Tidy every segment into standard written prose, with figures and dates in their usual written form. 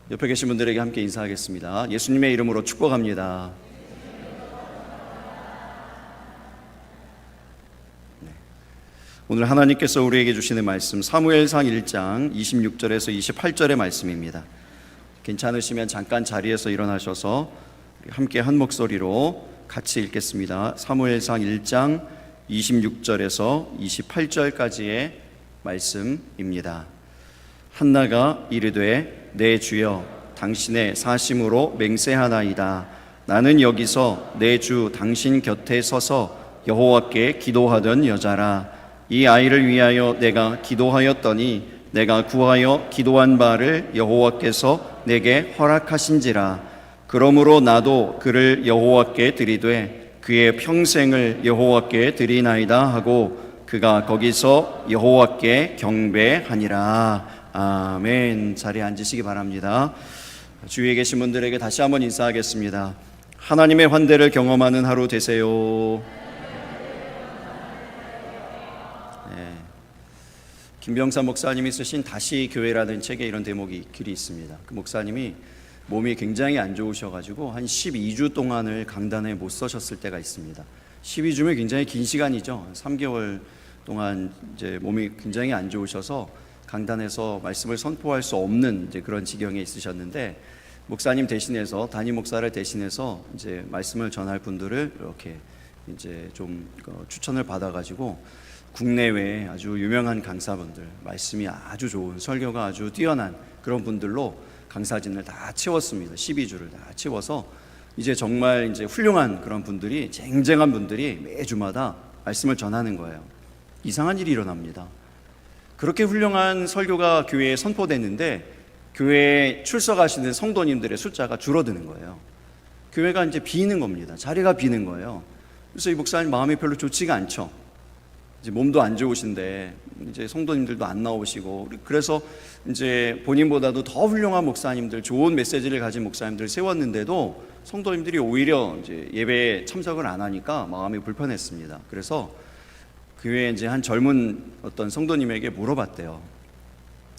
옆에 계신 분들에게 함께 인사하겠습니다. 예수님의 이름으로 축복합니다. 오늘 하나님께서 우리에게 주시는 말씀 사무엘상 1장 26절에서 28절의 말씀입니다. 괜찮으시면 잠깐 자리에서 일어나셔서 함께 한 목소리로 같이 읽겠습니다. 사무엘상 1장 26절에서 28절까지의 말씀입니다. 한나가 이르되 내 주여 당신의 사심으로 맹세하나이다. 나는 여기서 내 주 당신 곁에 서서 여호와께 기도하던 여자라. 이 아이를 위하여 내가 기도하였더니 내가 구하여 기도한 바를 여호와께서 내게 허락하신지라. 그러므로 나도 그를 여호와께 드리되 그의 평생을 여호와께 드리나이다 하고 그가 거기서 여호와께 경배하니라. 아멘. 자리에 앉으시기 바랍니다. 주위에 계신 분들에게 다시 한번 인사하겠습니다. 하나님의 환대를 경험하는 하루 되세요. 김병삼 목사님이 쓰신 다시 교회라는 책에 이런 대목이 글이 있습니다. 그 목사님이 몸이 굉장히 안 좋으셔가지고 한 12주 동안을 강단에 못 서셨을 때가 있습니다. 12주면 굉장히 긴 시간이죠. 3개월 동안 이제 몸이 굉장히 안 좋으셔서 강단에서 말씀을 선포할 수 없는 이제 그런 지경에 있으셨는데, 목사님 대신해서, 담임 목사를 대신해서 이제 말씀을 전할 분들을 이렇게 이제 좀 추천을 받아가지고 국내외 아주 유명한 강사분들, 말씀이 아주 좋은, 설교가 아주 뛰어난 그런 분들로 강사진을 다 채웠습니다. 12주를 다 채워서 이제 정말 이제 훌륭한 그런 분들이, 쟁쟁한 분들이 매주마다 말씀을 전하는 거예요. 이상한 일이 일어납니다. 그렇게 훌륭한 설교가 교회에 선포됐는데 교회에 출석하시는 성도님들의 숫자가 줄어드는 거예요. 교회가 이제 비는 겁니다. 자리가 비는 거예요. 그래서 이 목사님 마음이 별로 좋지가 않죠. 이제 몸도 안 좋으신데 이제 성도님들도 안 나오시고, 그래서 이제 본인보다도 더 훌륭한 목사님들, 좋은 메시지를 가진 목사님들을 세웠는데도 성도님들이 오히려 이제 예배에 참석을 안 하니까 마음이 불편했습니다. 그래서 교회에 이제 한 젊은 어떤 성도님에게 물어봤대요.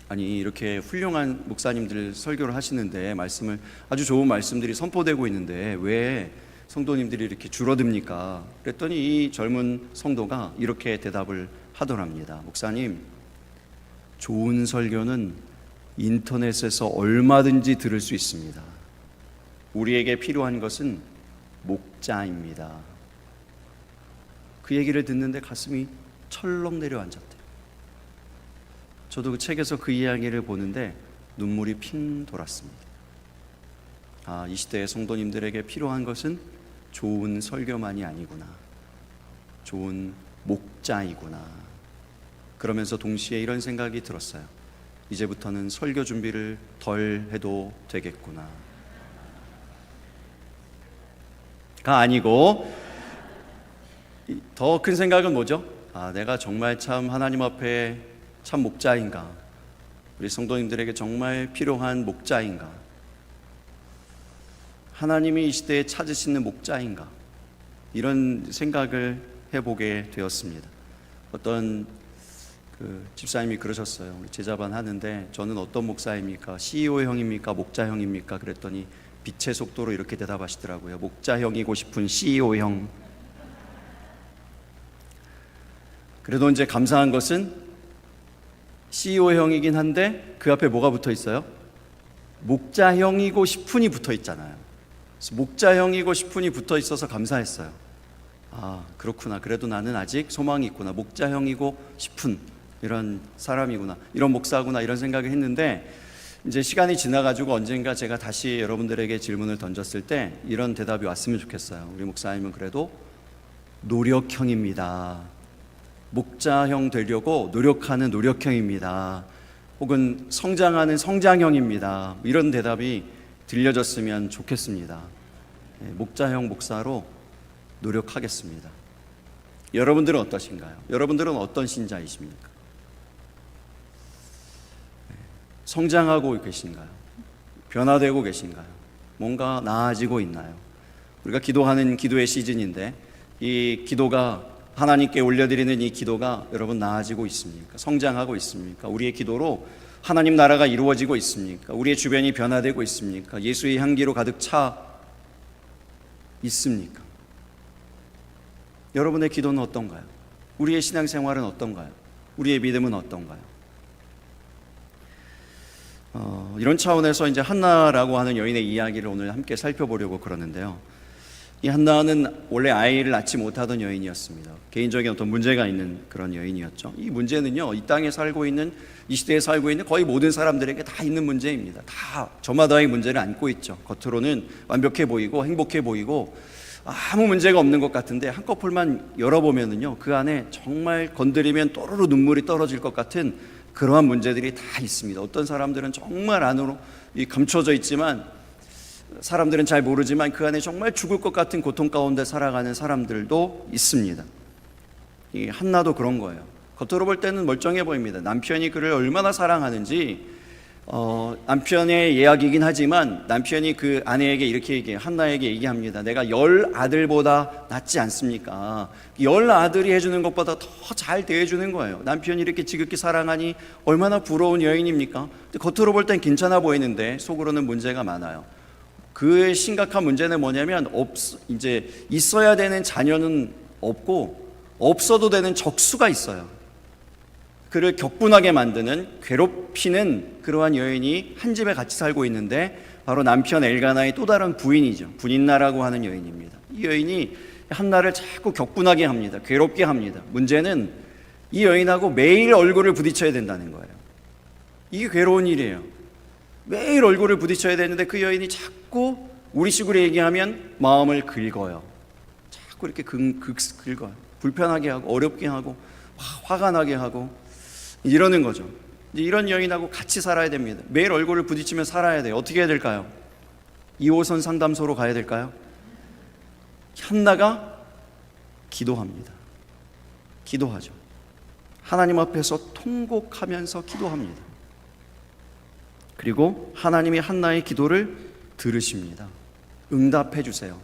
아니, 이렇게 훌륭한 목사님들 설교를 하시는데 말씀을, 아주 좋은 말씀들이 선포되고 있는데 왜 성도님들이 이렇게 줄어듭니까? 그랬더니 이 젊은 성도가 이렇게 대답을 하더랍니다. 목사님, 좋은 설교는 인터넷에서 얼마든지 들을 수 있습니다. 우리에게 필요한 것은 목자입니다. 그 얘기를 듣는데 가슴이 철렁 내려앉았대요. 저도 그 책에서 그 이야기를 보는데 눈물이 핑 돌았습니다. 아, 이 시대의 성도님들에게 필요한 것은 좋은 설교만이 아니구나, 좋은 목자이구나. 그러면서 동시에 이런 생각이 들었어요. 이제부터는 설교 준비를 덜 해도 되겠구나. 가 아니고 더 큰 생각은 뭐죠? 아, 내가 정말 참 하나님 앞에 참 목자인가? 우리 성도님들에게 정말 필요한 목자인가? 하나님이 이 시대에 찾으시는 목자인가? 이런 생각을 해보게 되었습니다. 어떤 집사님이 그러셨어요. 우리 제자반 하는데 저는 어떤 목사입니까? CEO형입니까? 목자형입니까? 그랬더니 빛의 속도로 이렇게 대답하시더라고요. 목자형이고 싶은 CEO형. 그래도 이제 감사한 것은 CEO형이긴 한데 그 앞에 뭐가 붙어 있어요? 목자형이고 싶은이 붙어 있잖아요. 그래서 목자형이고 싶은이 붙어 있어서 감사했어요. 아, 그렇구나. 그래도 나는 아직 소망이 있구나. 목자형이고 싶은 이런 사람이구나, 이런 목사구나, 이런 생각을 했는데, 이제 시간이 지나가지고 언젠가 제가 다시 여러분들에게 질문을 던졌을 때 이런 대답이 왔으면 좋겠어요. 우리 목사님은 그래도 노력형입니다. 목자형 되려고 노력하는 노력형입니다. 혹은 성장하는 성장형입니다. 이런 대답이 들려졌으면 좋겠습니다. 목자형 목사로 노력하겠습니다. 여러분들은 어떠신가요? 여러분들은 어떤 신자이십니까? 성장하고 계신가요? 변화되고 계신가요? 뭔가 나아지고 있나요? 우리가 기도하는 기도의 시즌인데 이 기도가, 하나님께 올려드리는 이 기도가 여러분 나아지고 있습니까? 성장하고 있습니까? 우리의 기도로 하나님 나라가 이루어지고 있습니까? 우리의 주변이 변화되고 있습니까? 예수의 향기로 가득 차 있습니까? 여러분의 기도는 어떤가요? 우리의 신앙생활은 어떤가요? 우리의 믿음은 어떤가요? 이런 차원에서 이제 한나라고 하는 여인의 이야기를 오늘 함께 살펴보려고 그러는데요. 이 한나는 원래 아이를 낳지 못하던 여인이었습니다. 개인적인 어떤 문제가 있는 그런 여인이었죠. 이 문제는요, 이 땅에 살고 있는, 이 시대에 살고 있는 거의 모든 사람들에게 다 있는 문제입니다. 다 저마다의 문제를 안고 있죠. 겉으로는 완벽해 보이고 행복해 보이고 아무 문제가 없는 것 같은데 한꺼풀만 열어보면은요, 그 안에 정말 건드리면 또르르 눈물이 떨어질 것 같은 그러한 문제들이 다 있습니다. 어떤 사람들은 정말 안으로 감춰져 있지만, 사람들은 잘 모르지만 그 안에 정말 죽을 것 같은 고통 가운데 살아가는 사람들도 있습니다. 이 한나도 그런 거예요. 겉으로 볼 때는 멀쩡해 보입니다. 남편이 그를 얼마나 사랑하는지, 남편의 이야기이긴 하지만 남편이 그 아내에게 이렇게 얘기해요. 한나에게 얘기합니다. 내가 10아들보다 낫지 않습니까? 10아들이 해주는 것보다 더 잘 대해주는 거예요. 남편이 이렇게 지극히 사랑하니 얼마나 부러운 여인입니까? 겉으로 볼 땐 괜찮아 보이는데 속으로는 문제가 많아요. 그의 심각한 문제는 뭐냐면 이제 있어야 되는 자녀는 없고 없어도 되는 적수가 있어요. 그를 격분하게 만드는, 괴롭히는 그러한 여인이 한 집에 같이 살고 있는데 바로 남편 엘가나의 또 다른 부인이죠. 분인나라고 하는 여인입니다. 이 여인이 한나를 자꾸 격분하게 합니다. 괴롭게 합니다. 문제는 이 여인하고 매일 얼굴을 부딪혀야 된다는 거예요. 이게 괴로운 일이에요. 매일 얼굴을 부딪혀야 되는데 그 여인이 자꾸 우리식으로 얘기하면 마음을 긁어요. 자꾸 이렇게 긁어요. 불편하게 하고 어렵게 하고 화가 나게 하고 이러는 거죠. 이런 여인하고 같이 살아야 됩니다. 매일 얼굴을 부딪히며 살아야 돼요. 어떻게 해야 될까요? 2호선 상담소로 가야 될까요? 한나가 기도합니다. 기도하죠. 하나님 앞에서 통곡하면서 기도합니다. 그리고 하나님이 한나의 기도를 들으십니다. 응답해 주세요.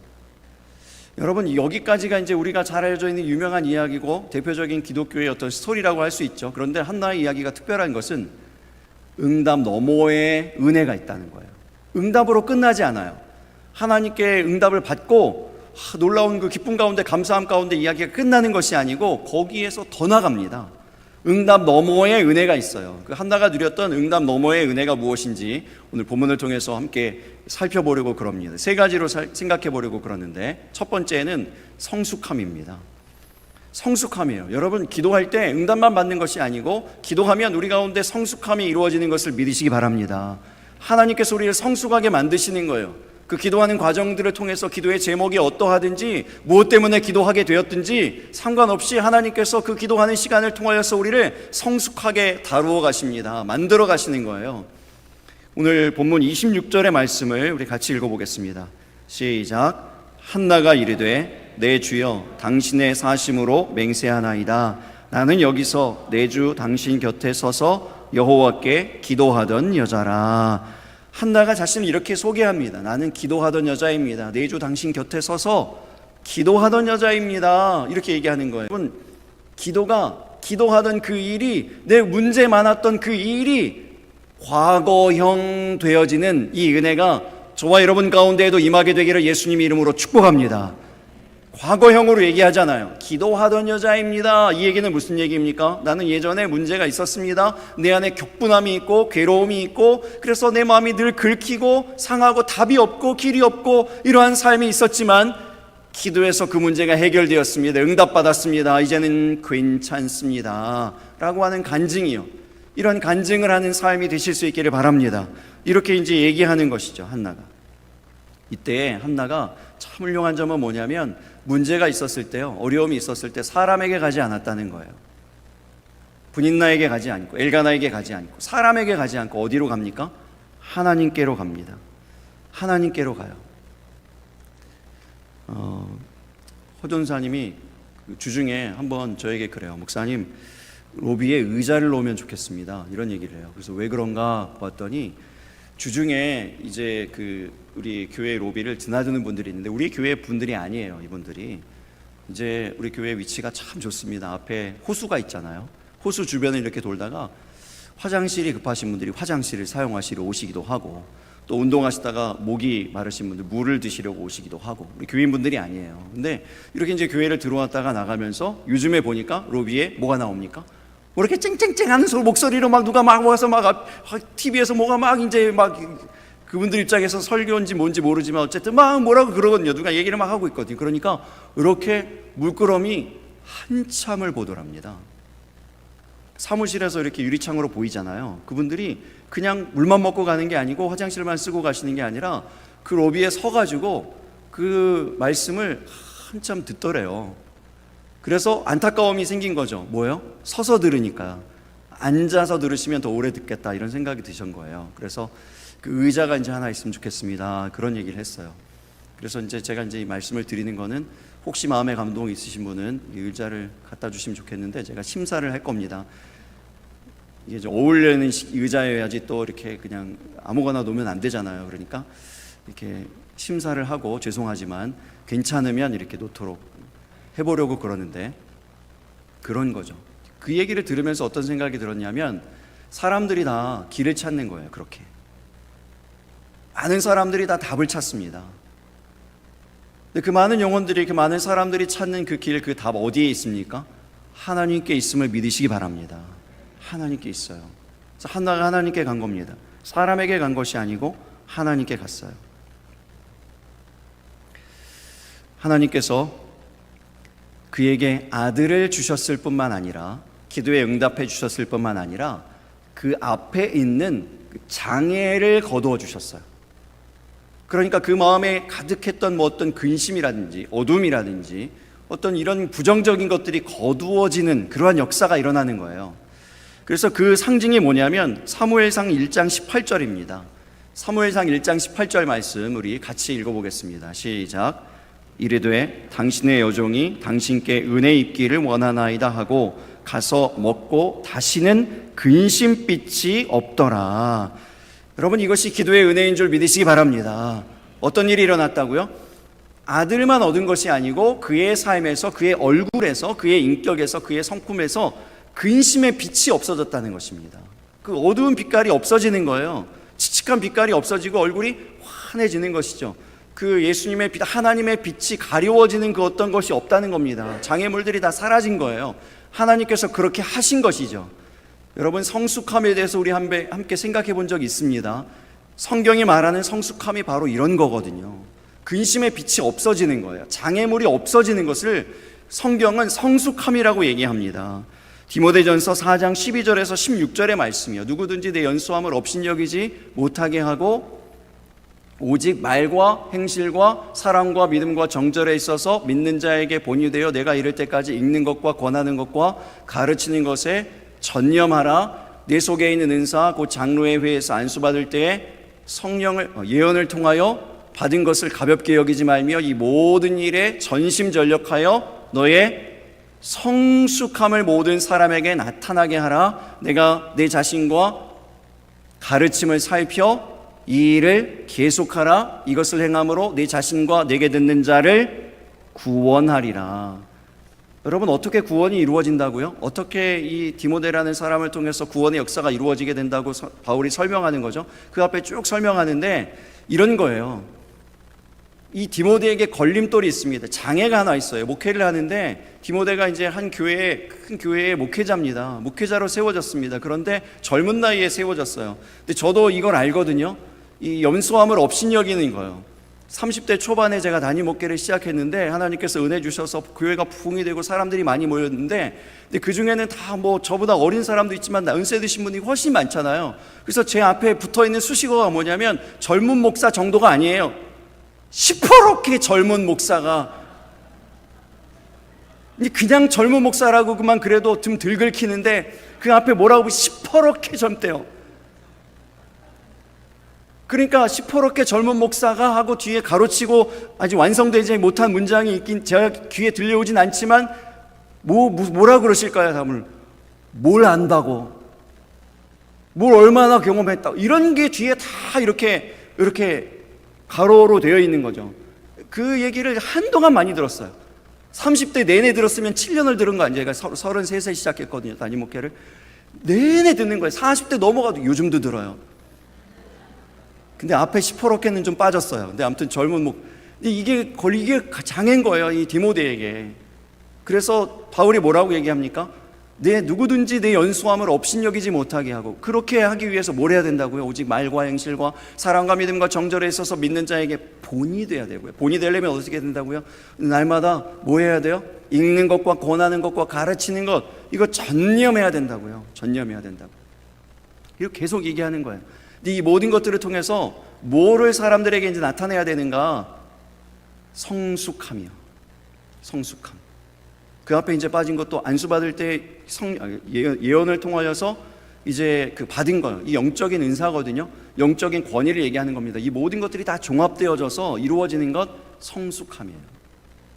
여러분, 여기까지가 이제 우리가 잘 알려져 있는 유명한 이야기고 대표적인 기독교의 어떤 스토리라고 할 수 있죠. 그런데 한나의 이야기가 특별한 것은 응답 너머에 은혜가 있다는 거예요. 응답으로 끝나지 않아요. 하나님께 응답을 받고 놀라운 그 기쁨 가운데, 감사함 가운데 이야기가 끝나는 것이 아니고 거기에서 더 나갑니다. 응답 너머에 은혜가 있어요. 그 한나가 누렸던 응답 너머의 은혜가 무엇인지 오늘 본문을 통해서 함께 살펴보려고 그럽니다. 세 가지로 생각해 보려고 그러는데, 첫 번째는 성숙함입니다. 성숙함이에요. 여러분, 기도할 때 응답만 받는 것이 아니고 기도하면 우리 가운데 성숙함이 이루어지는 것을 믿으시기 바랍니다. 하나님께서 우리를 성숙하게 만드시는 거예요. 그 기도하는 과정들을 통해서 기도의 제목이 어떠하든지 무엇 때문에 기도하게 되었든지 상관없이 하나님께서 그 기도하는 시간을 통하여서 우리를 성숙하게 다루어 가십니다. 만들어 가시는 거예요. 오늘 본문 26절의 말씀을 우리 같이 읽어보겠습니다. 시작. 한나가 이르되 내 주여 당신의 사심으로 맹세하나이다. 나는 여기서 내 주 당신 곁에 서서 여호와께 기도하던 여자라. 한나가 자신을 이렇게 소개합니다. 나는 기도하던 여자입니다. 내 주 당신 곁에 서서 기도하던 여자입니다. 이렇게 얘기하는 거예요. 여러분, 기도하던 그 일이, 내 문제 많았던 그 일이 과거형 되어지는 이 은혜가 저와 여러분 가운데에도 임하게 되기를 예수님 이름으로 축복합니다. 과거형으로 얘기하잖아요. 기도하던 여자입니다. 이 얘기는 무슨 얘기입니까? 나는 예전에 문제가 있었습니다. 내 안에 격분함이 있고 괴로움이 있고, 그래서 내 마음이 늘 긁히고 상하고 답이 없고 길이 없고 이러한 삶이 있었지만 기도해서 그 문제가 해결되었습니다. 응답받았습니다. 이제는 괜찮습니다. 라고 하는 간증이요. 이런 간증을 하는 삶이 되실 수 있기를 바랍니다. 이렇게 이제 얘기하는 것이죠, 한나가. 이때 한나가 참 훌륭한 점은 뭐냐면, 문제가 있었을 때요, 어려움이 있었을 때 사람에게 가지 않았다는 거예요. 분인나에게 가지 않고 엘가나에게 가지 않고 사람에게 가지 않고 어디로 갑니까? 하나님께로 갑니다. 하나님께로 가요. 허전사님이 주중에 한번 저에게 그래요. 목사님, 로비에 의자를 놓으면 좋겠습니다. 이런 얘기를 해요. 그래서 왜 그런가 봤더니 주중에 이제 우리 교회 로비를 드나드는 분들이 있는데 우리 교회 분들이 아니에요. 이분들이 이제 우리 교회 위치가 참 좋습니다. 앞에 호수가 있잖아요. 호수 주변을 이렇게 돌다가 화장실이 급하신 분들이 화장실을 사용하시러 오시기도 하고, 또 운동하시다가 목이 마르신 분들 물을 드시려고 오시기도 하고, 우리 교인분들이 아니에요. 근데 이렇게 이제 교회를 들어왔다가 나가면서 요즘에 보니까 로비에 뭐가 나옵니까? 뭐 이렇게 쨍쨍쨍하는 목소리로 막 누가 막 와서 막 TV에서 뭐가 막 이제 막 그분들 입장에서 설교인지 뭔지 모르지만 어쨌든 막 뭐라고 그러거든요. 누가 얘기를 막 하고 있거든요. 그러니까 이렇게 물끄러미 한참을 보더랍니다. 사무실에서 이렇게 유리창으로 보이잖아요. 그분들이 그냥 물만 먹고 가는 게 아니고 화장실만 쓰고 가시는 게 아니라 그 로비에 서가지고 그 말씀을 한참 듣더래요. 그래서 안타까움이 생긴 거죠. 뭐예요? 서서 들으니까. 앉아서 들으시면 더 오래 듣겠다 이런 생각이 드신 거예요. 그래서 그 의자가 이제 하나 있으면 좋겠습니다. 그런 얘기를 했어요. 그래서 이제 제가 이제 이 말씀을 드리는 거는 혹시 마음에 감동이 있으신 분은 이 의자를 갖다 주시면 좋겠는데 제가 심사를 할 겁니다. 이게 좀 어울리는 의자여야지 또 이렇게 그냥 아무거나 놓으면 안 되잖아요. 그러니까 이렇게 심사를 하고 죄송하지만 괜찮으면 이렇게 놓도록 해보려고 그러는데 그런 거죠. 그 얘기를 들으면서 어떤 생각이 들었냐면 사람들이 다 길을 찾는 거예요. 그렇게 많은 사람들이 다 답을 찾습니다. 근데 그 많은 영혼들이, 그 많은 사람들이 찾는 그 길, 그 답 어디에 있습니까? 하나님께 있음을 믿으시기 바랍니다. 하나님께 있어요. 그래서 한나가 하나님께 간 겁니다. 사람에게 간 것이 아니고 하나님께 갔어요. 하나님께서 그에게 아들을 주셨을 뿐만 아니라, 기도에 응답해 주셨을 뿐만 아니라 그 앞에 있는 장애를 거두어 주셨어요. 그러니까 그 마음에 가득했던 뭐 어떤 근심이라든지 어둠이라든지 어떤 이런 부정적인 것들이 거두어지는 그러한 역사가 일어나는 거예요. 그래서 그 상징이 뭐냐면 사무엘상 1장 18절입니다. 사무엘상 1장 18절 말씀 우리 같이 읽어보겠습니다. 시작. 이르되 당신의 여종이 당신께 은혜 입기를 원하나이다 하고 가서 먹고 다시는 근심빛이 없더라. 여러분, 이것이 기도의 은혜인 줄 믿으시기 바랍니다. 어떤 일이 일어났다고요? 아들만 얻은 것이 아니고 그의 삶에서, 그의 얼굴에서, 그의 인격에서, 그의 성품에서 근심의 빛이 없어졌다는 것입니다. 그 어두운 빛깔이 없어지는 거예요. 칙칙한 빛깔이 없어지고 얼굴이 환해지는 것이죠. 그 예수님의 빛, 하나님의 빛이 가려워지는 그 어떤 것이 없다는 겁니다. 장애물들이 다 사라진 거예요. 하나님께서 그렇게 하신 것이죠. 여러분, 성숙함에 대해서 우리 함께 생각해 본 적이 있습니다. 성경이 말하는 성숙함이 바로 이런 거거든요. 근심의 빛이 없어지는 거예요. 장애물이 없어지는 것을 성경은 성숙함이라고 얘기합니다. 디모데전서 4장 12절에서 16절의 말씀이요. 누구든지 내 연소함을 업신여기지 못하게 하고 오직 말과 행실과 사랑과 믿음과 정절에 있어서 믿는 자에게 본이 되어 내가 이를 때까지 읽는 것과 권하는 것과 가르치는 것에 전념하라. 내 속에 있는 은사 곧 장로의 회에서 안수받을 때에 성령을 예언을 통하여 받은 것을 가볍게 여기지 말며 이 모든 일에 전심전력하여 너의 성숙함을 모든 사람에게 나타나게 하라. 내가 내 자신과 가르침을 살펴 이 일을 계속하라. 이것을 행함으로 내 자신과 내게 듣는 자를 구원하리라. 여러분, 어떻게 구원이 이루어진다고요? 어떻게 이 디모데라는 사람을 통해서 구원의 역사가 이루어지게 된다고 바울이 설명하는 거죠? 그 앞에 쭉 설명하는데 이런 거예요. 이 디모데에게 걸림돌이 있습니다. 장애가 하나 있어요. 목회를 하는데 디모데가 이제 한 교회의 큰 교회의 목회자입니다. 목회자로 세워졌습니다. 그런데 젊은 나이에 세워졌어요. 근데 저도 이걸 알거든요. 이 연소함을 업신여기는 거예요. 30대 초반에 제가 단임 목회를 시작했는데 하나님께서 은혜 주셔서 교회가 부흥이 되고 사람들이 많이 모였는데 근데 그 중에는 다 뭐 저보다 어린 사람도 있지만 연세 드신 분이 훨씬 많잖아요. 그래서 제 앞에 붙어있는 수식어가 뭐냐면 젊은 목사 정도가 아니에요. 시퍼렇게 젊은 목사가, 그냥 젊은 목사라고 그만 그래도 좀 덜 긁히는데 그 앞에 뭐라고 시퍼렇게 젊대요. 그러니까 시퍼렇게 젊은 목사가 하고 뒤에 가로치고 아직 완성되지 못한 문장이 있긴 제가 귀에 들려오진 않지만 뭐라 그러실까요? 답을 뭘 안다고, 뭘 얼마나 경험했다고, 이런 게 뒤에 다 이렇게 가로로 되어 있는 거죠. 그 얘기를 한동안 많이 들었어요. 30대 내내 들었으면 7년을 들은 거 아니에요. 제가 33세 시작했거든요, 단임 목회를. 내내 듣는 거예요. 40대 넘어가도 요즘도 들어요. 근데 앞에 시퍼렇게는 좀 빠졌어요. 근데 아무튼 젊은 이게 장애인 거예요, 이 디모데에게. 그래서 바울이 뭐라고 얘기합니까? 누구든지 내 연소함을 업신여기지 못하게 하고, 그렇게 하기 위해서 뭘 해야 된다고요? 오직 말과 행실과 사랑과 믿음과 정절에 있어서 믿는 자에게 본이 돼야 되고요. 본이 되려면 어떻게 된다고요? 날마다 뭐 해야 돼요? 읽는 것과 권하는 것과 가르치는 것, 이거 전념해야 된다고요. 전념해야 된다고. 이거 계속 얘기하는 거예요. 이 모든 것들을 통해서 뭐를 사람들에게 이제 나타내야 되는가? 성숙함이요. 성숙함. 그 앞에 이제 빠진 것도 안수 받을 때 예언을 통하여서 이제 그 받은 거예요. 이 영적인 은사거든요. 영적인 권위를 얘기하는 겁니다. 이 모든 것들이 다 종합되어져서 이루어지는 것, 성숙함이에요.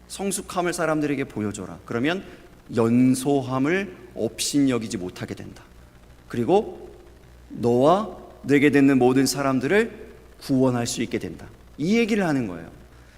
성숙함을 사람들에게 보여줘라. 그러면 연소함을 업신여기지 못하게 된다. 그리고 너와 내게 듣는 모든 사람들을 구원할 수 있게 된다. 이 얘기를 하는 거예요.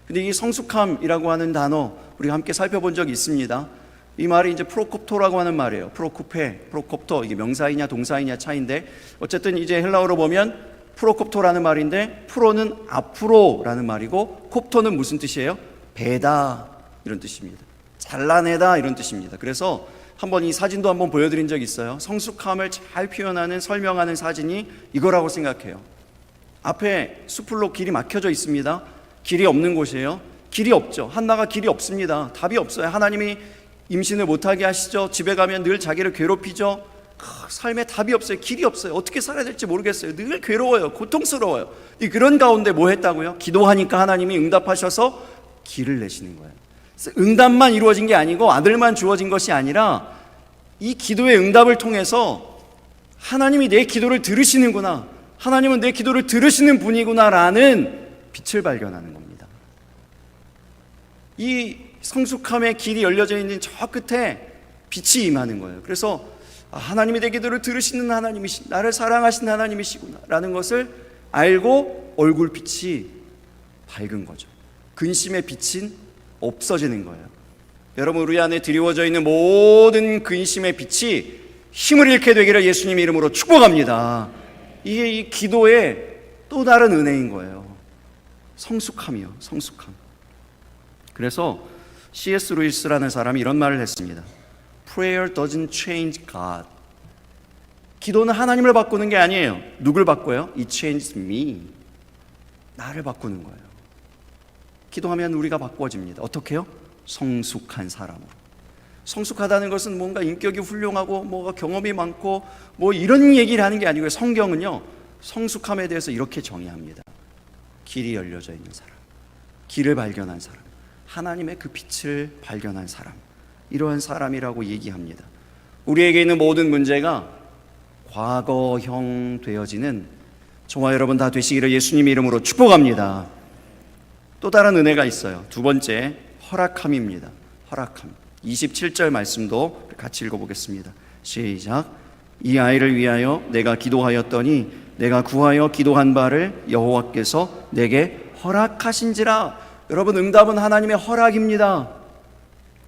근데 이 성숙함이라고 하는 단어 우리가 함께 살펴본 적이 있습니다. 이 말이 이제 프로콥토라고 하는 말이에요. 프로콥토, 이게 명사이냐 동사이냐 차이인데, 어쨌든 이제 헬라어로 보면 프로콥토라는 말인데, 프로는 앞으로라는 말이고, 콥토는 무슨 뜻이에요? 배다, 이런 뜻입니다. 잘라내다, 이런 뜻입니다. 그래서 한번 이 사진도 한번 보여드린 적이 있어요. 성숙함을 잘 표현하는, 설명하는 사진이 이거라고 생각해요. 앞에 수풀로 길이 막혀져 있습니다. 길이 없는 곳이에요. 길이 없죠. 한나가 길이 없습니다. 답이 없어요. 하나님이 임신을 못하게 하시죠. 집에 가면 늘 자기를 괴롭히죠. 삶에 답이 없어요. 길이 없어요. 어떻게 살아야 될지 모르겠어요. 늘 괴로워요. 고통스러워요. 그런 가운데 뭐 했다고요? 기도하니까 하나님이 응답하셔서 길을 내시는 거예요. 응답만 이루어진 게 아니고 아들만 주어진 것이 아니라, 이 기도의 응답을 통해서 하나님이 내 기도를 들으시는구나, 하나님은 내 기도를 들으시는 분이구나라는 빛을 발견하는 겁니다. 이 성숙함의 길이 열려져 있는 저 끝에 빛이 임하는 거예요. 그래서 하나님이 내 기도를 들으시는 하나님이시, 나를 사랑하시는 하나님이시구나 라는 것을 알고 얼굴빛이 밝은 거죠. 근심의 빛은 없어지는 거예요. 여러분, 우리 안에 드리워져 있는 모든 근심의 빛이 힘을 잃게 되기를 예수님 이름으로 축복합니다. 이게 이 기도의 또 다른 은혜인 거예요. 성숙함이요, 성숙함. 그래서 C.S. 루이스라는 사람이 이런 말을 했습니다. Prayer doesn't change God. 기도는 하나님을 바꾸는 게 아니에요. 누굴 바꿔요? It changes me. 나를 바꾸는 거예요. 기도하면 우리가 바꿔집니다. 어떻게요? 성숙한 사람으로. 성숙하다는 것은 뭔가 인격이 훌륭하고 뭐가 경험이 많고 뭐 이런 얘기를 하는 게 아니고요. 성경은요, 성숙함에 대해서 이렇게 정의합니다. 길이 열려져 있는 사람, 길을 발견한 사람, 하나님의 그 빛을 발견한 사람, 이러한 사람이라고 얘기합니다. 우리에게 있는 모든 문제가 과거형 되어지는 저와 여러분 다 되시기를 예수님 이름으로 축복합니다. 또 다른 은혜가 있어요. 두 번째, 허락함입니다. 허락함. 27절 말씀도 같이 읽어보겠습니다. 시작. 이 아이를 위하여 내가 기도하였더니 내가 구하여 기도한 바를 여호와께서 내게 허락하신지라. 여러분, 응답은 하나님의 허락입니다.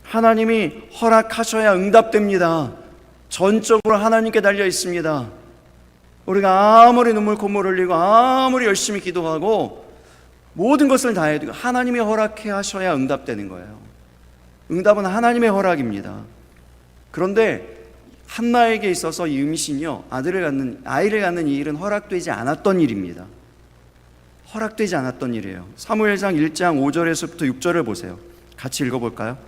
하나님이 허락하셔야 응답됩니다. 전적으로 하나님께 달려 있습니다. 우리가 아무리 눈물 콧물 흘리고 아무리 열심히 기도하고 모든 것을 다 해도 하나님이 허락해 하셔야 응답되는 거예요. 응답은 하나님의 허락입니다. 그런데 한나에게 있어서 이 임신이요, 아이를 갖는 이 일은 허락되지 않았던 일입니다. 허락되지 않았던 일이에요. 사무엘상 1장 5절에서부터 6절을 보세요. 같이 읽어볼까요?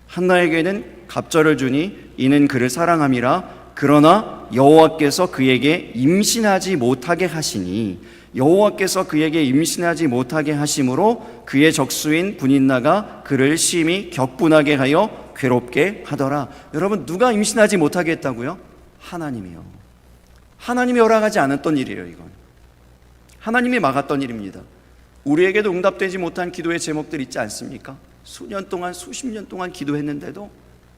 한나에게는 갑절을 주니 이는 그를 사랑함이라. 그러나 여호와께서 그에게 임신하지 못하게 하시니 여호와께서 그에게 임신하지 못하게 하심으로 그의 적수인 분인나가 그를 심히 격분하게 하여 괴롭게 하더라. 여러분, 누가 임신하지 못하게 했다고요? 하나님이요. 하나님이 허락하지 않았던 일이에요. 이건 하나님이 막았던 일입니다. 우리에게도 응답되지 못한 기도의 제목들 있지 않습니까? 수년 동안, 수십 년 동안 기도했는데도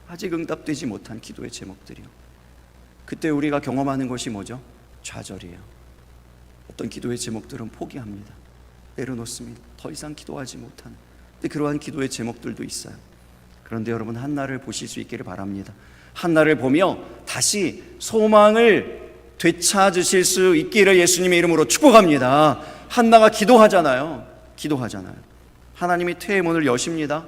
아직 응답되지 못한 기도의 제목들이요. 그때 우리가 경험하는 것이 뭐죠? 좌절이에요. 어떤 기도의 제목들은 포기합니다. 내려놓습니다. 더 이상 기도하지 못하는. 근데 그러한 기도의 제목들도 있어요. 그런데 여러분, 한나를 보실 수 있기를 바랍니다. 한나를 보며 다시 소망을 되찾으실 수 있기를 예수님의 이름으로 축복합니다. 한나가 기도하잖아요. 하나님이 태의 문을 여십니다.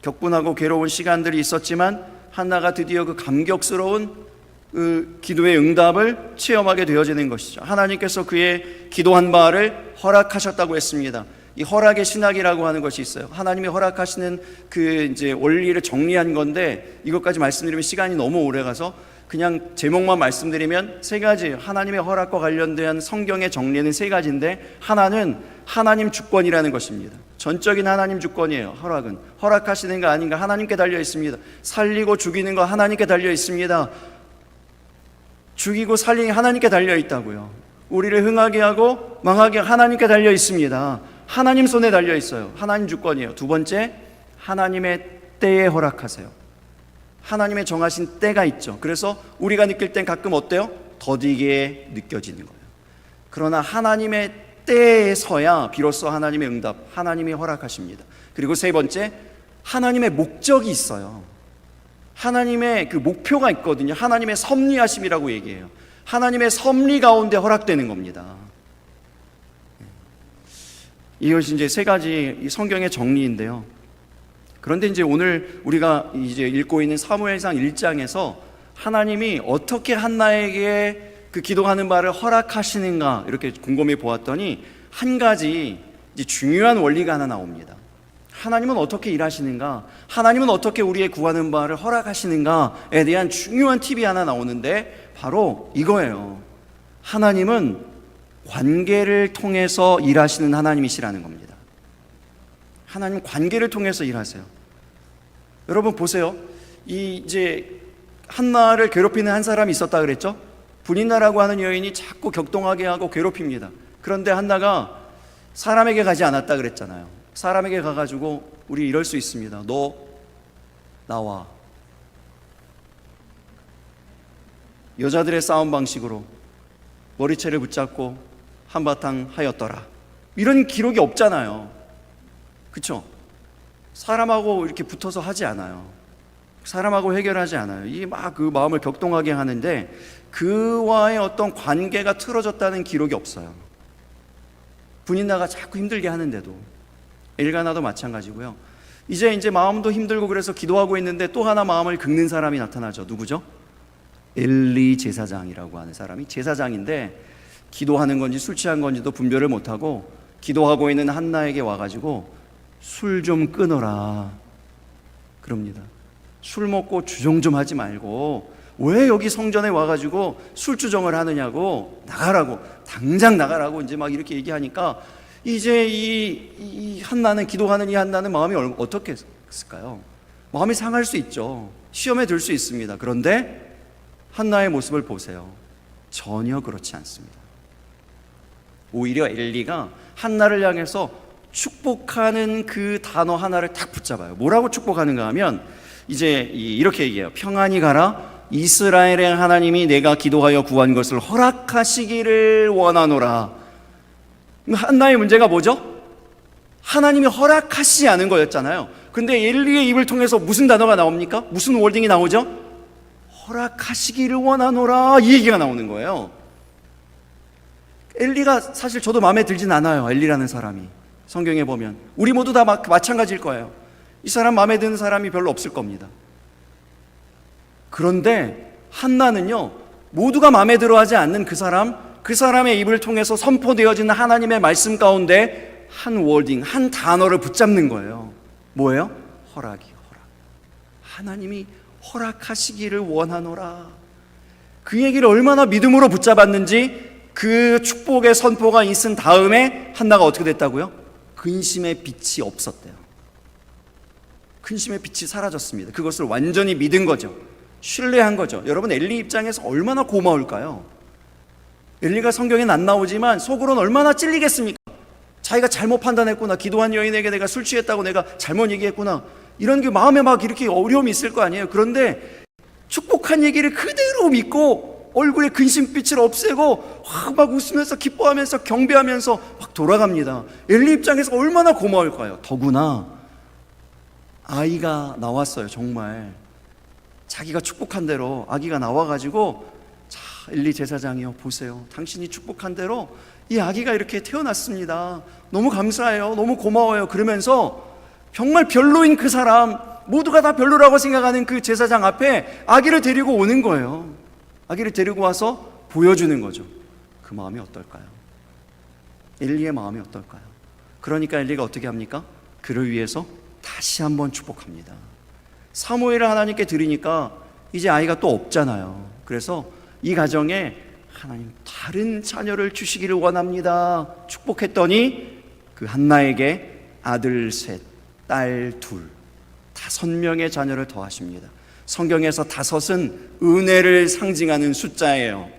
격분하고 괴로운 시간들이 있었지만 한나가 드디어 그 감격스러운 그 기도의 응답을 체험하게 되어지는 것이죠. 하나님께서 그의 기도한 바를 허락하셨다고 했습니다. 이 허락의 신학이라고 하는 것이 있어요. 하나님이 허락하시는 그 이제 원리를 정리한 건데, 이것까지 말씀드리면 시간이 너무 오래 가서 그냥 제목만 말씀드리면 세 가지, 하나님의 허락과 관련된 성경의 정리는 세 가지인데, 하나는 하나님 주권이라는 것입니다. 전적인 하나님 주권이에요. 허락은 허락하시는 거 아닌가 하나님께 달려 있습니다. 살리고 죽이는 거 하나님께 달려 있습니다. 죽이고 살리는 게 하나님께 달려 있다고요. 우리를 흥하게 하고 망하게 하나님께 달려 있습니다. 하나님 손에 달려 있어요. 하나님 주권이에요. 두 번째, 하나님의 때에 허락하세요. 하나님의 정하신 때가 있죠. 그래서 우리가 느낄 땐 가끔 어때요? 더디게 느껴지는 거예요. 그러나 하나님의 때에서야 비로소 하나님의 응답, 하나님이 허락하십니다. 그리고 세 번째, 하나님의 목적이 있어요. 하나님의 그 목표가 있거든요. 하나님의 섭리하심이라고 얘기해요. 하나님의 섭리 가운데 허락되는 겁니다. 이것이 이제 세 가지 성경의 정리인데요. 그런데 이제 오늘 우리가 이제 읽고 있는 사무엘상 1장에서 하나님이 어떻게 한나에게 그 기도하는 바를 허락하시는가 이렇게 곰곰이 보았더니 한 가지 이제 중요한 원리가 하나 나옵니다. 하나님은 어떻게 일하시는가, 하나님은 어떻게 우리의 구하는 바를 허락하시는가에 대한 중요한 팁이 하나 나오는데 바로 이거예요. 하나님은 관계를 통해서 일하시는 하나님이시라는 겁니다. 하나님 관계를 통해서 일하세요. 여러분 보세요. 이제 한나를 괴롭히는 한 사람이 있었다 그랬죠? 분인나라고 하는 여인이 자꾸 격동하게 하고 괴롭힙니다. 그런데 한나가 사람에게 가지 않았다 그랬잖아요. 사람에게 가가지고 우리 이럴 수 있습니다. 너 나와. 여자들의 싸움 방식으로 머리채를 붙잡고 한바탕 하였더라. 이런 기록이 없잖아요. 그렇죠? 사람하고 이렇게 붙어서 하지 않아요. 사람하고 해결하지 않아요. 이 막 그 마음을 격동하게 하는데 그와의 어떤 관계가 틀어졌다는 기록이 없어요. 분인나가 자꾸 힘들게 하는데도, 엘가나도 마찬가지고요. 이제 마음도 힘들고 그래서 기도하고 있는데 또 하나 마음을 긁는 사람이 나타나죠. 누구죠? 엘리 제사장이라고 하는 사람이 제사장인데 기도하는 건지 술 취한 건지도 분별을 못하고 기도하고 있는 한나에게 와가지고 술 좀 끊어라 그럽니다. 술 먹고 주정 좀 하지 말고 왜 여기 성전에 와가지고 술주정을 하느냐고, 나가라고, 당장 나가라고 이제 막 이렇게 얘기하니까 이제 이 한나는, 기도하는 이 한나는 마음이 어떻게 했을까요? 마음이 상할 수 있죠. 시험에 들 수 있습니다. 그런데 한나의 모습을 보세요. 전혀 그렇지 않습니다. 오히려 엘리가 한나를 향해서 축복하는 그 단어 하나를 딱 붙잡아요. 뭐라고 축복하는가 하면 이제 이렇게 얘기해요. 평안히 가라. 이스라엘의 하나님이 내가 기도하여 구한 것을 허락하시기를 원하노라. 한나의 문제가 뭐죠? 하나님이 허락하시지 않은 거였잖아요. 근데 엘리의 입을 통해서 무슨 단어가 나옵니까? 무슨 월딩이 나오죠? 허락하시기를 원하노라, 이 얘기가 나오는 거예요. 엘리가 사실 저도 마음에 들진 않아요. 엘리라는 사람이 성경에 보면 우리 모두 다 마찬가지일 거예요. 이 사람 마음에 드는 사람이 별로 없을 겁니다. 그런데 한나는요, 모두가 마음에 들어하지 않는 그 사람의 입을 통해서 선포되어지는 하나님의 말씀 가운데 한 월딩, 한 단어를 붙잡는 거예요. 뭐예요? 허락. 하나님이 허락하시기를 원하노라. 그 얘기를 얼마나 믿음으로 붙잡았는지 그 축복의 선포가 있은 다음에 한나가 어떻게 됐다고요? 근심의 빛이 없었대요. 근심의 빛이 사라졌습니다. 그것을 완전히 믿은 거죠. 신뢰한 거죠. 여러분, 엘리 입장에서 얼마나 고마울까요? 엘리가 성경엔 안 나오지만 속으로는 얼마나 찔리겠습니까? 자기가 잘못 판단했구나, 기도한 여인에게 내가 술 취했다고 내가 잘못 얘기했구나, 이런 게 마음에 막 이렇게 어려움이 있을 거 아니에요. 그런데 축복한 얘기를 그대로 믿고 얼굴에 근심빛을 없애고 막 웃으면서 기뻐하면서 경배하면서 막 돌아갑니다. 엘리 입장에서 얼마나 고마울까요? 더구나 아이가 나왔어요. 정말 자기가 축복한 대로 아기가 나와가지고, 자, 엘리 제사장이요, 보세요, 당신이 축복한 대로 이 아기가 이렇게 태어났습니다. 너무 감사해요, 너무 고마워요. 그러면서 정말 별로인 그 사람, 모두가 다 별로라고 생각하는 그 제사장 앞에 아기를 데리고 오는 거예요. 아기를 데리고 와서 보여주는 거죠. 그 마음이 어떨까요? 엘리의 마음이 어떨까요? 그러니까 엘리가 어떻게 합니까? 그를 위해서 다시 한번 축복합니다. 사무엘을 하나님께 드리니까 이제 아이가 또 없잖아요. 그래서 이 가정에 하나님 다른 자녀를 주시기를 원합니다. 축복했더니 그 한나에게 아들 셋, 딸 둘, 5명의 자녀를 더하십니다. 성경에서 5은 은혜를 상징하는 숫자예요.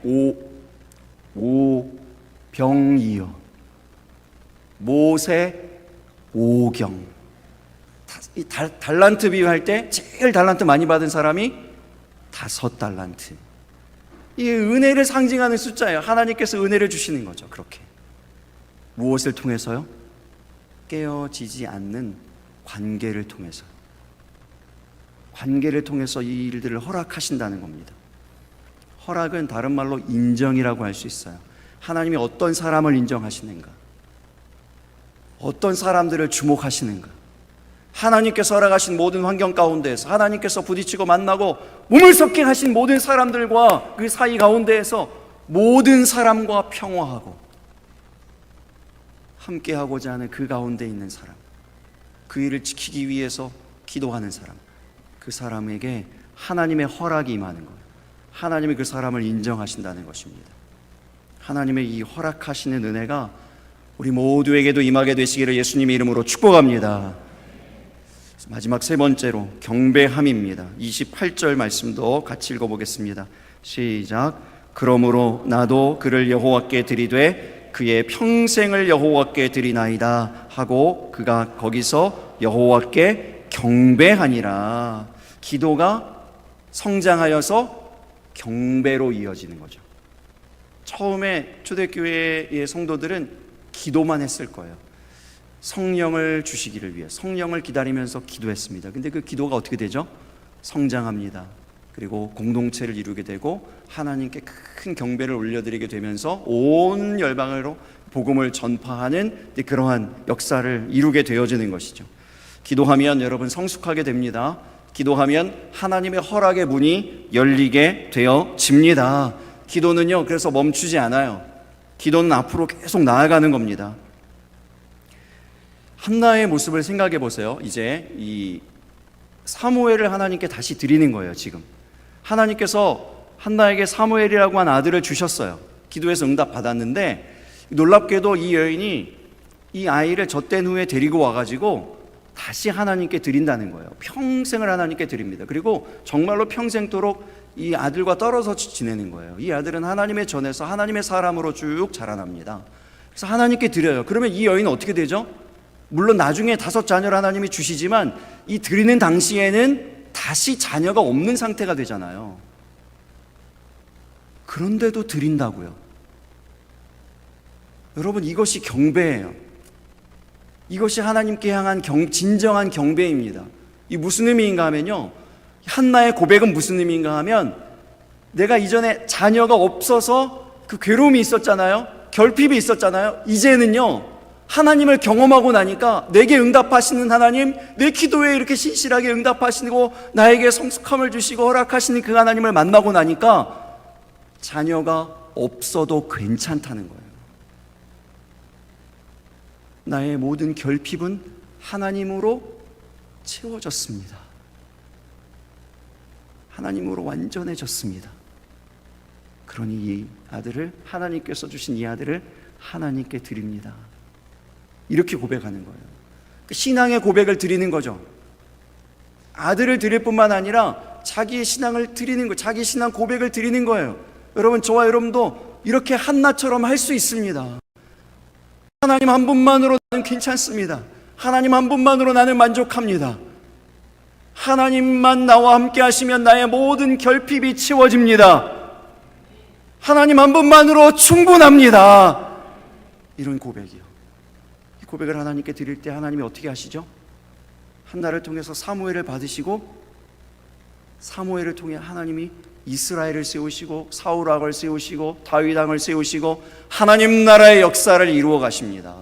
병이요, 모세, 오경. 이 달란트 비유할 때 제일 달란트 많이 받은 사람이 5달란트. 이 은혜를 상징하는 숫자예요. 하나님께서 은혜를 주시는 거죠. 그렇게 무엇을 통해서요? 깨어지지 않는 관계를 통해서, 관계를 통해서 이 일들을 허락하신다는 겁니다. 허락은 다른 말로 인정이라고 할 수 있어요. 하나님이 어떤 사람을 인정하시는가, 어떤 사람들을 주목하시는가, 하나님께서 허락하신 모든 환경 가운데에서, 하나님께서 부딪히고 만나고 몸을 섞게 하신 모든 사람들과 그 사이 가운데에서 모든 사람과 평화하고 함께하고자 하는 그 가운데 있는 사람, 그 일을 지키기 위해서 기도하는 사람, 그 사람에게 하나님의 허락이 임하는 거예요. 하나님이 그 사람을 인정하신다는 것입니다. 하나님의 이 허락하시는 은혜가 우리 모두에게도 임하게 되시기를 예수님의 이름으로 축복합니다. 마지막 세 번째로 경배함입니다. 28절 말씀도 같이 읽어보겠습니다. 시작. 그러므로 나도 그를 여호와께 드리되 그의 평생을 여호와께 드리나이다 하고 그가 거기서 여호와께 경배하니라. 기도가 성장하여서 경배로 이어지는 거죠. 처음에 초대교회의 성도들은 기도만 했을 거예요. 성령을 주시기를 위해 성령을 기다리면서 기도했습니다. 근데 그 기도가 어떻게 되죠? 성장합니다. 그리고 공동체를 이루게 되고 하나님께 큰 경배를 올려드리게 되면서 온 열방으로 복음을 전파하는 그러한 역사를 이루게 되어지는 것이죠. 기도하면 여러분 성숙하게 됩니다. 기도하면 하나님의 허락의 문이 열리게 되어집니다. 기도는요, 그래서 멈추지 않아요. 기도는 앞으로 계속 나아가는 겁니다. 한나의 모습을 생각해 보세요. 이제 이 사무엘을 하나님께 다시 드리는 거예요. 지금 하나님께서 한나에게 사무엘이라고 한 아들을 주셨어요. 기도해서 응답 받았는데 놀랍게도 이 여인이 이 아이를 젖된 후에 데리고 와가지고 다시 하나님께 드린다는 거예요. 평생을 하나님께 드립니다. 그리고 정말로 평생도록 이 아들과 떨어져 지내는 거예요. 이 아들은 하나님의 전에서 하나님의 사람으로 쭉 자라납니다. 그래서 하나님께 드려요. 그러면 이 여인은 어떻게 되죠? 물론 나중에 5 자녀를 하나님이 주시지만 이 드리는 당시에는 다시 자녀가 없는 상태가 되잖아요. 그런데도 드린다고요. 여러분, 이것이 경배예요. 이것이 하나님께 향한 진정한 경배입니다. 이 무슨 의미인가 하면요, 한나의 고백은 무슨 의미인가 하면 내가 이전에 자녀가 없어서 그 괴로움이 있었잖아요. 결핍이 있었잖아요. 이제는요, 하나님을 경험하고 나니까 내게 응답하시는 하나님, 내 기도에 이렇게 신실하게 응답하시고 나에게 성숙함을 주시고 허락하시는 그 하나님을 만나고 나니까 자녀가 없어도 괜찮다는 거예요. 나의 모든 결핍은 하나님으로 채워졌습니다. 하나님으로 완전해졌습니다. 그러니 이 아들을, 하나님께서 주신 이 아들을 하나님께 드립니다. 이렇게 고백하는 거예요. 신앙의 고백을 드리는 거죠. 아들을 드릴 뿐만 아니라 자기의 신앙을 드리는 거예요. 자기 신앙 고백을 드리는 거예요. 여러분, 저와 여러분도 이렇게 한나처럼 할 수 있습니다. 하나님 한 분만으로 나는 괜찮습니다. 하나님 한 분만으로 나는 만족합니다. 하나님만 나와 함께 하시면 나의 모든 결핍이 채워집니다. 하나님 한 분만으로 충분합니다. 이런 고백이요. 이 고백을 하나님께 드릴 때 하나님이 어떻게 하시죠? 한나를 통해서 사무엘을 받으시고 사무엘을 통해 하나님이 이스라엘을 세우시고 사울 왕을 세우시고 다윗 왕을 세우시고 하나님 나라의 역사를 이루어 가십니다.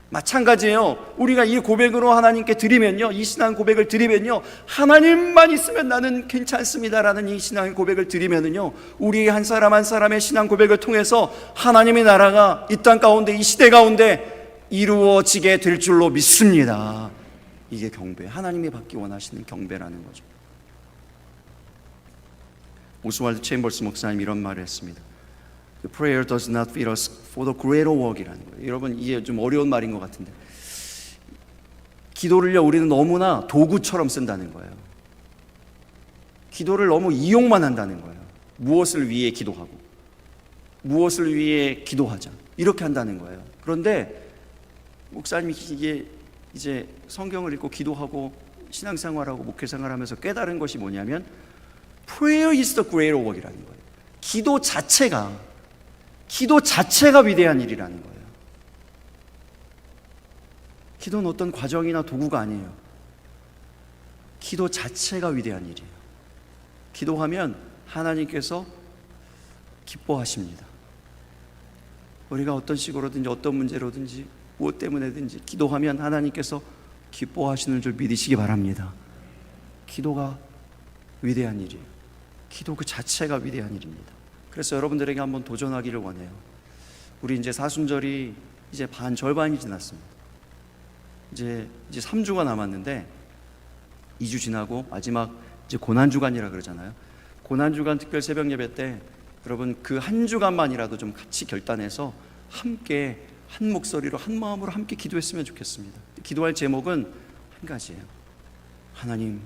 마찬가지예요. 우리가 이 고백으로 하나님께 드리면요, 이 신앙 고백을 드리면요, 하나님만 있으면 나는 괜찮습니다라는 이 신앙 고백을 드리면은요, 우리 한 사람 한 사람의 신앙 고백을 통해서 하나님의 나라가 이 땅 가운데, 이 시대 가운데 이루어지게 될 줄로 믿습니다. 이게 경배, 하나님이 받기 원하시는 경배라는 거죠. 오스왈드 체인버스 목사님 이런 말을 했습니다. Prayer does not fit us for the greater work이라는 거예요. 여러분, 이게 좀 어려운 말인 것 같은데, 기도를요, 우리는 너무나 도구처럼 쓴다는 거예요. 기도를 너무 이용만 한다는 거예요. 무엇을 위해 기도하고 무엇을 위해 기도하자, 이렇게 한다는 거예요. 그런데 목사님이 이게 이제 성경을 읽고 기도하고 신앙생활하고 목회생활하면서 깨달은 것이 뭐냐면, Prayer is the greater work이라는 거예요. 기도 자체가 위대한 일이라는 거예요. 기도는 어떤 과정이나 도구가 아니에요. 기도 자체가 위대한 일이에요. 기도하면 하나님께서 기뻐하십니다. 우리가 어떤 식으로든지 어떤 문제로든지 무엇 때문에든지 기도하면 하나님께서 기뻐하시는 줄 믿으시기 바랍니다. 기도가 위대한 일이에요. 기도 그 자체가 위대한 일입니다. 그래서 여러분들에게 한번 도전하기를 원해요. 우리 이제 사순절이 이제 절반이 지났습니다. 이제 3주가 남았는데 2주 지나고 마지막 이제 고난주간이라 그러잖아요. 고난주간 특별 새벽 예배 때 여러분 그 한 주간만이라도 좀 같이 결단해서 함께 한 목소리로 한 마음으로 함께 기도했으면 좋겠습니다. 기도할 제목은 한 가지예요. 하나님,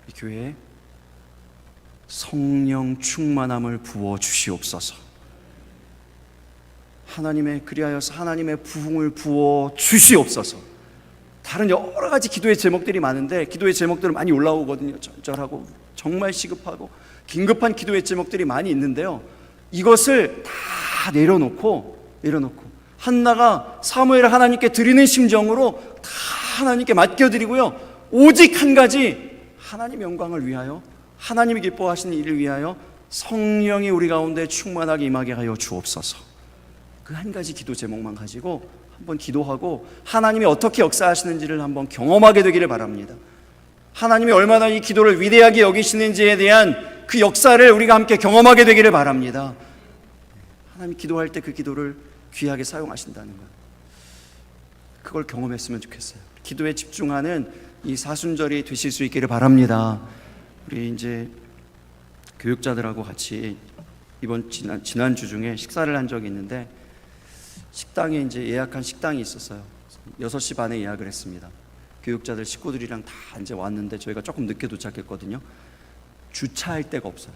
이 교회에 성령 충만함을 부어 주시옵소서. 그리하여서 하나님의 부흥을 부어 주시옵소서. 다른 여러 가지 기도의 제목들이 많은데, 기도의 제목들은 많이 올라오거든요. 절절하고 정말 시급하고 긴급한 기도의 제목들이 많이 있는데요, 이것을 다 내려놓고 한나가 사무엘을 하나님께 드리는 심정으로 다 하나님께 맡겨드리고요, 오직 한 가지, 하나님 영광을 위하여, 하나님이 기뻐하시는 일을 위하여 성령이 우리 가운데 충만하게 임하게 하여 주옵소서. 그 한 가지 기도 제목만 가지고 한번 기도하고 하나님이 어떻게 역사하시는지를 한번 경험하게 되기를 바랍니다. 하나님이 얼마나 이 기도를 위대하게 여기시는지에 대한 그 역사를 우리가 함께 경험하게 되기를 바랍니다. 하나님 기도할 때 그 기도를 귀하게 사용하신다는 것, 그걸 경험했으면 좋겠어요. 기도에 집중하는 이 사순절이 되실 수 있기를 바랍니다. 우리 이제 교육자들하고 같이 지난주 중에 식사를 한 적이 있는데, 식당에 이제 예약한 식당이 있었어요. 6시 반에 예약을 했습니다. 교육자들 식구들이랑 다 이제 왔는데 저희가 조금 늦게 도착했거든요. 주차할 데가 없어요.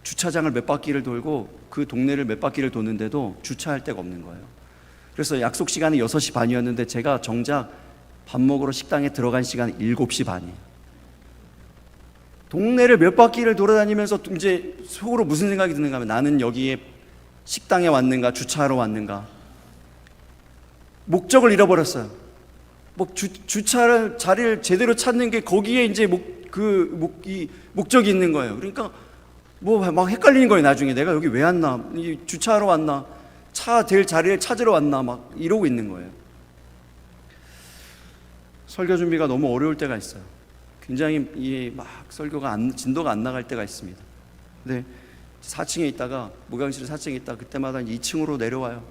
주차장을 몇 바퀴를 돌고 그 동네를 몇 바퀴를 도는데도 주차할 데가 없는 거예요. 그래서 약속 시간이 6시 반이었는데 제가 정작 밥 먹으러 식당에 들어간 시간이 7시 반이에요. 동네를 몇 바퀴를 돌아다니면서 이제 속으로 무슨 생각이 드는가 하면, 나는 여기에 식당에 왔는가 주차하러 왔는가, 목적을 잃어버렸어요. 주차를 자리를 제대로 찾는 게 거기에 이제 목적이 있는 거예요. 그러니까 막 헷갈리는 거예요. 나중에 내가 여기 왜 왔나, 주차하러 왔나, 차 될 자리를 찾으러 왔나, 막 이러고 있는 거예요. 설교 준비가 너무 어려울 때가 있어요. 굉장히 막 설교가 진도가 안 나갈 때가 있습니다. 근데 4층에 있다가, 목양실 4층에 있다가 그때마다 2층으로 내려와요.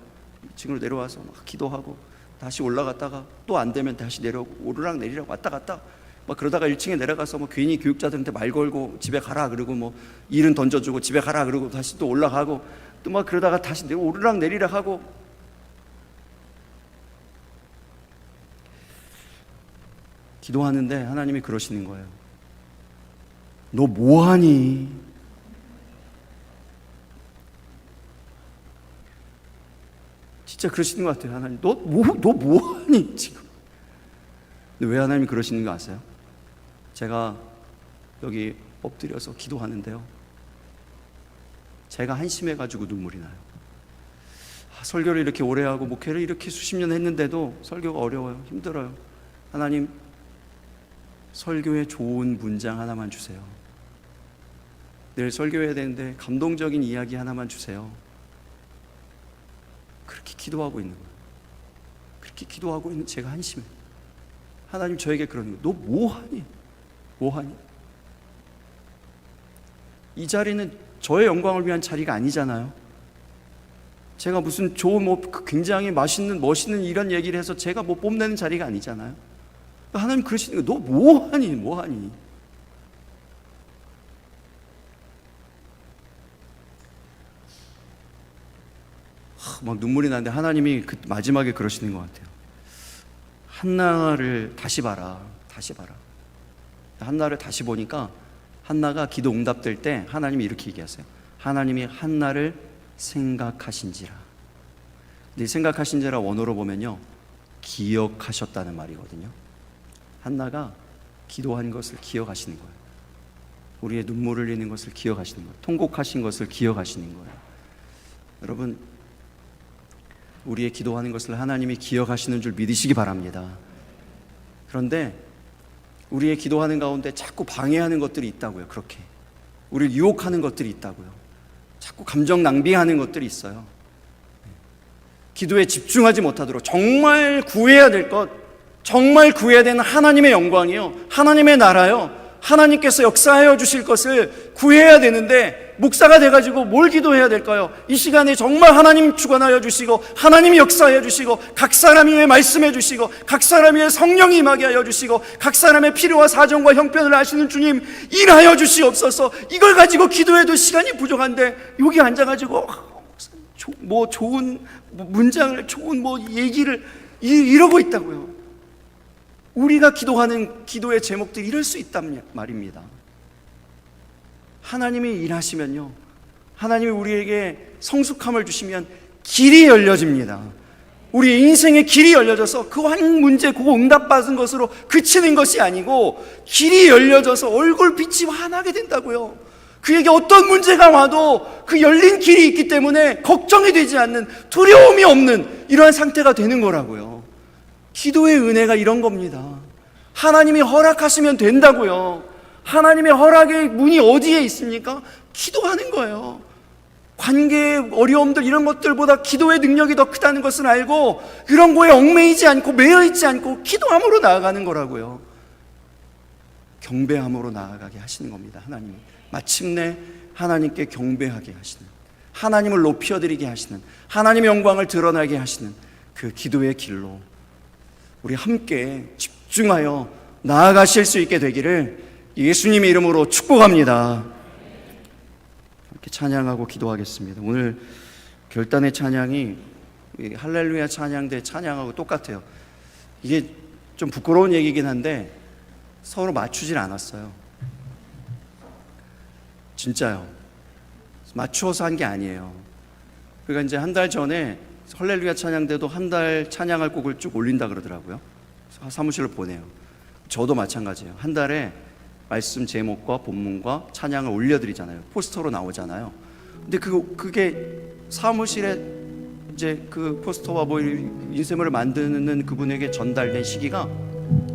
2층으로 내려와서 막 기도하고 다시 올라갔다가 또 안 되면 다시 내려오고, 오르락 내리락 왔다 갔다 막 그러다가 1층에 내려가서 괜히 교육자들한테 말 걸고 집에 가라 그러고 일은 던져주고 집에 가라 그러고 다시 또 올라가고 또 막 그러다가 다시 오르락 내리락 하고, 기도하는데 하나님이 그러시는 거예요. 너 뭐하니? 진짜 그러시는 것 같아요. 하나님, 너 뭐하니 지금? 근데 왜 하나님이 그러시는 거 아세요? 제가 여기 엎드려서 기도하는데요, 제가 한심해가지고 눈물이 나요. 설교를 이렇게 오래 하고 목회를 이렇게 수십 년 했는데도 설교가 어려워요. 힘들어요. 하나님, 설교에 좋은 문장 하나만 주세요. 내일 설교해야 되는데 감동적인 이야기 하나만 주세요. 그렇게 기도하고 있는 거예요. 그렇게 기도하고 있는 제가 한심해. 하나님 저에게 그러는 거예요. 너 뭐하니? 뭐하니? 이 자리는 저의 영광을 위한 자리가 아니잖아요. 제가 무슨 좋은 굉장히 맛있는 멋있는 이런 얘기를 해서 제가 뽐내는 자리가 아니잖아요. 하나님 그러시는 거예요. 너 뭐하니? 뭐하니? 막 눈물이 나는데 하나님이 그 마지막에 그러시는 것 같아요. 한나를 다시 봐라. 다시 봐라. 한나를 다시 보니까 한나가 기도 응답될 때 하나님이 이렇게 얘기하세요. 하나님이 한나를 생각하신지라. 근데 생각하신지라 원어로 보면요, 기억하셨다는 말이거든요. 한나가 기도한 것을 기억하시는 거예요. 우리의 눈물을 흘리는 것을 기억하시는 거예요. 통곡하신 것을 기억하시는 거예요. 여러분, 우리의 기도하는 것을 하나님이 기억하시는 줄 믿으시기 바랍니다. 그런데 우리의 기도하는 가운데 자꾸 방해하는 것들이 있다고요. 그렇게 우리를 유혹하는 것들이 있다고요. 자꾸 감정 낭비하는 것들이 있어요. 기도에 집중하지 못하도록 정말 구해야 될 것, 정말 구해야 되는 하나님의 영광이요, 하나님의 나라요, 하나님께서 역사하여 주실 것을 구해야 되는데 목사가 돼가지고 뭘 기도해야 될까요? 이 시간에 정말 하나님 주관하여 주시고 하나님이 역사하여 주시고 각 사람 위에 말씀해 주시고 각 사람 위에 성령이 임하게 하여 주시고 각 사람의 필요와 사정과 형편을 아시는 주님 일하여 주시옵소서. 이걸 가지고 기도해도 시간이 부족한데 여기 앉아가지고 뭐 좋은 문장을 좋은 얘기를 이러고 있다고요. 우리가 기도하는 기도의 제목들이 이럴 수 있단 말입니다. 하나님이 일하시면요, 하나님이 우리에게 성숙함을 주시면 길이 열려집니다. 우리 인생의 길이 열려져서 그 한 문제 그거 응답받은 것으로 그치는 것이 아니고 길이 열려져서 얼굴빛이 환하게 된다고요. 그에게 어떤 문제가 와도 그 열린 길이 있기 때문에 걱정이 되지 않는, 두려움이 없는 이러한 상태가 되는 거라고요. 기도의 은혜가 이런 겁니다. 하나님이 허락하시면 된다고요. 하나님의 허락의 문이 어디에 있습니까? 기도하는 거예요. 관계의 어려움들 이런 것들보다 기도의 능력이 더 크다는 것을 알고 그런 거에 얽매이지 않고 매여있지 않고 기도함으로 나아가는 거라고요. 경배함으로 나아가게 하시는 겁니다. 하나님이 마침내 하나님께 경배하게 하시는, 하나님을 높여드리게 하시는, 하나님의 영광을 드러나게 하시는 그 기도의 길로 우리 함께 집중하여 나아가실 수 있게 되기를 예수님의 이름으로 축복합니다. 이렇게 찬양하고 기도하겠습니다. 오늘 결단의 찬양이 할렐루야 찬양대 찬양하고 똑같아요. 이게 좀 부끄러운 얘기긴 한데 서로 맞추질 않았어요. 진짜요. 맞추어서 한 게 아니에요. 그러니까 이제 한 달 전에 할렐루야 찬양대도 한 달 찬양할 곡을 쭉 올린다 그러더라고요. 사무실로 보내요. 저도 마찬가지예요. 한 달에 말씀 제목과 본문과 찬양을 올려드리잖아요. 포스터로 나오잖아요. 근데 그게 사무실에 이제 그 포스터와 인쇄물을 만드는 그분에게 전달된 시기가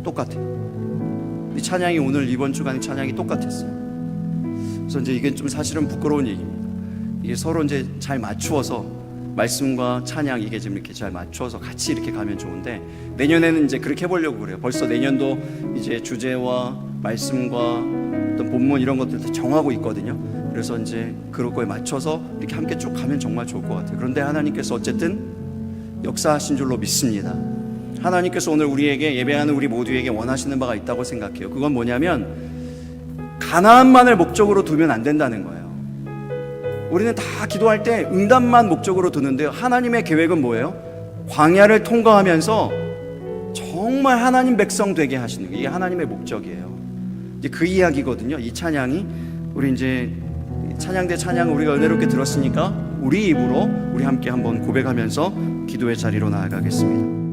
똑같아요. 이 찬양이 오늘 이번 주간의 찬양이 똑같았어요. 그래서 이제 이게 좀 사실은 부끄러운 얘기입니다. 이게 서로 이제 잘 맞추어서 말씀과 찬양 이게 지금 이렇게 잘 맞춰서 같이 이렇게 가면 좋은데 내년에는 이제 그렇게 해보려고 그래요. 벌써 내년도 이제 주제와 말씀과 어떤 본문 이런 것들도 정하고 있거든요. 그래서 이제 그런 거에 맞춰서 이렇게 함께 쭉 가면 정말 좋을 것 같아요. 그런데 하나님께서 어쨌든 역사하신 줄로 믿습니다. 하나님께서 오늘 우리에게 예배하는 우리 모두에게 원하시는 바가 있다고 생각해요. 그건 뭐냐면 가나안만을 목적으로 두면 안 된다는 거예요. 우리는 다 기도할 때 응답만 목적으로 두는데요, 하나님의 계획은 뭐예요? 광야를 통과하면서 정말 하나님 백성 되게 하시는 게 이게 하나님의 목적이에요. 이제 그 이야기거든요. 이 찬양이 우리 이제 찬양대 찬양을 우리가 은혜롭게 들었으니까 우리 입으로 우리 함께 한번 고백하면서 기도의 자리로 나아가겠습니다.